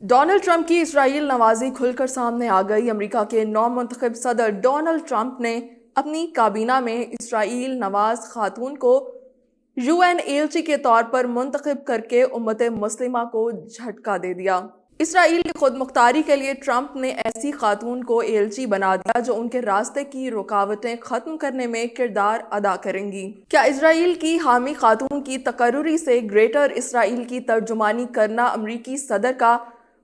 Donald Trump کی اسرائیل نوازی کھل کر سامنے آ گئی۔ امریکہ کے نو منتخب صدر ڈونلڈ ٹرمپ نے اپنی کابینہ میں اسرائیل نواز خاتون کو UN ایلچی کے طور پر منتخب کر کے امت مسلمہ کو جھٹکا دے دیا۔ اسرائیل کی خود مختاری کے لیے ٹرمپ نے ایسی خاتون کو ایلچی بنا دیا جو ان کے راستے کی رکاوٹیں ختم کرنے میں کردار ادا کریں گی۔ کیا اسرائیل کی حامی خاتون کی تقرری سے گریٹر اسرائیل کی ترجمانی کرنا امریکی صدر کا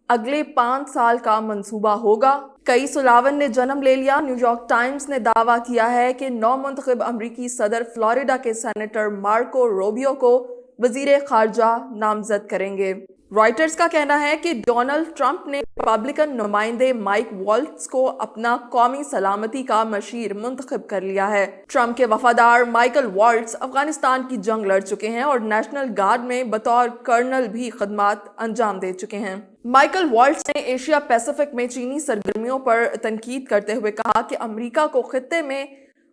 اگلے 5 سال کا منصوبہ ہوگا؟ کئی سلاون نے جنم لے لیا۔ نیو یارک ٹائمز نے دعویٰ کیا ہے کہ نو منتخب امریکی صدر فلوریڈا کے سینیٹر مارکو روبیو کو وزیر خارجہ نامزد کریں گے۔ رائٹرز کا کہنا ہے کہ ڈونلڈ ٹرمپ نے ریپبلکن نمائندے مائک والٹز کو اپنا قومی سلامتی کا مشیر منتخب کر لیا ہے۔ ٹرمپ کے وفادار مائیکل والٹز افغانستان کی جنگ لڑ چکے ہیں اور نیشنل گارڈ میں بطور کرنل بھی خدمات انجام دے چکے ہیں۔ مائیکل والٹز نے ایشیا پیسیفک میں چینی سرگرمیوں پر تنقید کرتے ہوئے کہا کہ امریکہ کو خطے میں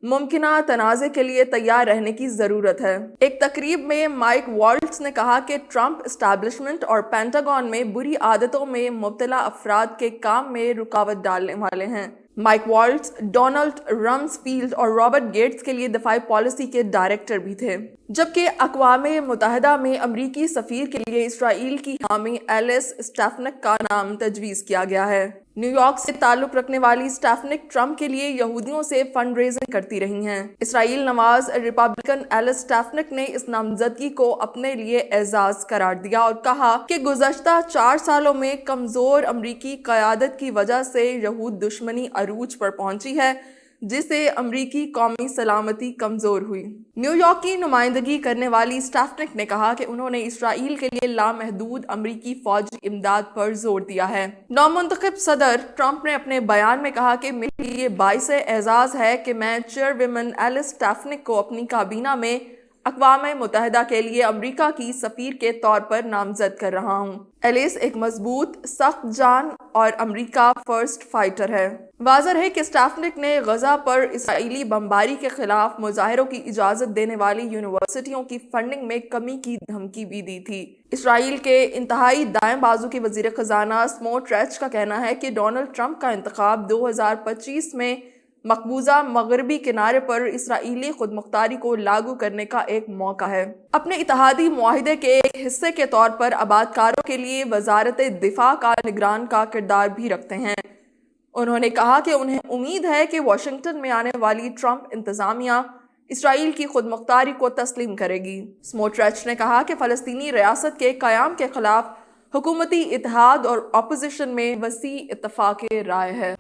ممکنہ تنازع کے لیے تیار رہنے کی ضرورت ہے۔ ایک تقریب میں مائک والٹز نے کہا کہ ٹرمپ اسٹیبلشمنٹ اور پینٹاگون میں بری عادتوں میں مبتلا افراد کے کام میں رکاوٹ ڈالنے والے ہیں۔ مائک والٹز ڈونلڈ رمز فیلڈ اور رابرٹ گیٹس کے لیے دفاعی پالیسی کے ڈائریکٹر بھی تھے، جبکہ اقوام متحدہ میں امریکی سفیر کے لیے اسرائیل کی حامی ایلس اسٹیفنک کا نام تجویز کیا گیا ہے۔ نیو یارک سے تعلق رکھنے والی اسٹیفنک ٹرمپ کے لیے یہودیوں سے فنڈ ریزنگ کرتی رہی ہیں۔ اسرائیل نواز ریپبلکن ایلس اسٹیفنک نے اس نامزدگی کو اپنے لیے اعزاز قرار دیا اور کہا کہ گزشتہ 4 سالوں میں کمزور امریکی قیادت کی وجہ سے یہود دشمنی عروج پر پہنچی ہے، جس سے امریکی قومی سلامتی کمزور ہوئی۔ نیو یارک کی نمائندگی کرنے والی اسٹیفنک نے کہا کہ انہوں نے اسرائیل کے لیے لامحدود امریکی فوجی امداد پر زور دیا ہے۔ نو منتخب صدر ٹرمپ نے اپنے بیان میں کہا کہ میرے لیے باعث اعزاز ہے کہ میں چیئرومین ایلس اسٹیفنک کو اپنی کابینہ میں اقوام متحدہ کے لیے امریکہ کی سفیر کے طور پر نامزد کر رہا ہوں۔ ایلس ایک مضبوط، سخت جان اور امریکہ فرسٹ فائٹر ہے۔ واضح ہے کہ اسٹیفنک نے غزہ پر اسرائیلی بمباری کے خلاف مظاہروں کی اجازت دینے والی یونیورسٹیوں کی فنڈنگ میں کمی کی دھمکی بھی دی تھی۔ اسرائیل کے انتہائی دائیں بازو کے وزیر خزانہ سموٹریچ کا کہنا ہے کہ ڈونلڈ ٹرمپ کا انتخاب 2025 میں مقبوضہ مغربی کنارے پر اسرائیلی خود مختاری کو لاگو کرنے کا ایک موقع ہے۔ اپنے اتحادی معاہدے کے ایک حصے کے طور پر آباد کاروں کے لیے وزارت دفاع کا نگران کا کردار بھی رکھتے ہیں۔ انہوں نے کہا کہ انہیں امید ہے کہ واشنگٹن میں آنے والی ٹرمپ انتظامیہ اسرائیل کی خود مختاری کو تسلیم کرے گی۔ سموٹریچ نے کہا کہ فلسطینی ریاست کے قیام کے خلاف حکومتی اتحاد اور اپوزیشن میں وسیع اتفاق رائے ہے۔